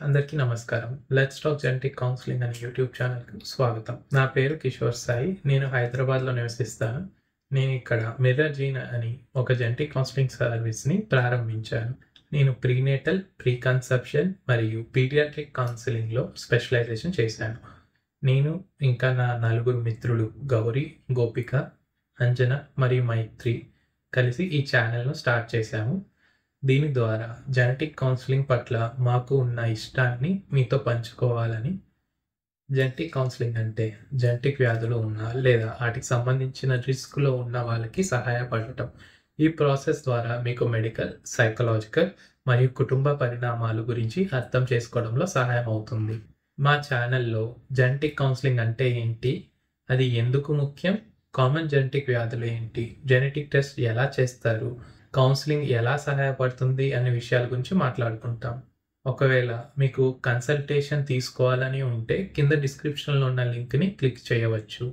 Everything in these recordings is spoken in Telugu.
అందరికీ నమస్కారం. లెట్స్ టాక్ జెనెటిక్ కౌన్సెలింగ్ అనే యూట్యూబ్ ఛానల్‌కి స్వాగతం. నా పేరు కిషోర్ సాయి. నేను హైదరాబాద్‌లో నివసిస్తాను. నేను ఇక్కడ మిర్రర్ జీన్ అని ఒక జెనెటిక్ కౌన్సెలింగ్ సర్వీస్‌ని ప్రారంభించాను. నేను ప్రీనేటల్, ప్రీ కన్సెప్షన్ మరియు పీడియాట్రిక్ కౌన్సెలింగ్‌లో స్పెషలైజేషన్ చేశాను. నేను ఇంకా నా నలుగురు మిత్రులు గౌరి, గోపిక, అంజన మరియు మైత్రి కలిసి ఈ ఛానెల్‌ను స్టార్ట్ చేశాము. దీని ద్వారా జెనెటిక్ కౌన్సెలింగ్ పట్ల మాకు ఉన్న ఇష్టాన్ని మీతో పంచుకోవాలని. జెనెటిక్ కౌన్సెలింగ్ అంటే జెనెటిక్ వ్యాధులు ఉన్న లేదా వాటికి సంబంధించిన రిస్క్‌లో ఉన్న వాళ్ళకి సహాయపడటం. ఈ ప్రాసెస్ ద్వారా మీకు మెడికల్, సైకలాజికల్ మరియు కుటుంబ పరిణామాలు గురించి అర్థం చేసుకోవడంలో సహాయం అవుతుంది. మా ఛానల్‌లో జెనెటిక్ కౌన్సెలింగ్ అంటే ఏంటి? అది ఎందుకు ముఖ్యం? కామన్ జెనెటిక్ వ్యాధులు ఏంటి? జెనెటిక్ టెస్ట్ ఎలా చేస్తారు? కౌన్సెలింగ్ ఎలా సహాయపడుతుంది అనే విషయాల గురించి మాట్లాడుకుంటాం. ఒకవేళ మీకు కన్సల్టేషన్ తీసుకోవాలని ఉంటే కింద డిస్క్రిప్షన్‌లో ఉన్న లింక్‌ని క్లిక్ చేయవచ్చు.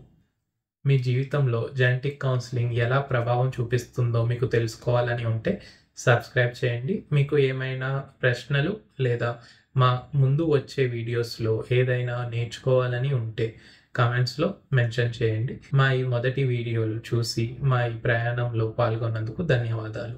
మీ జీవితంలో జెనెటిక్ కౌన్సెలింగ్ ఎలా ప్రభావం చూపిస్తుందో మీకు తెలుసుకోవాలని ఉంటే సబ్స్క్రైబ్ చేయండి. మీకు ఏమైనా ప్రశ్నలు లేదా మా ముందు వచ్చే వీడియోస్‌లో ఏదైనా నేర్చుకోవాలని ఉంటే కామెంట్స్‌లో మెన్షన్ చేయండి. మా ఈ మొదటి వీడియోలు చూసి మా ఈ ప్రయాణంలో పాల్గొన్నందుకు ధన్యవాదాలు.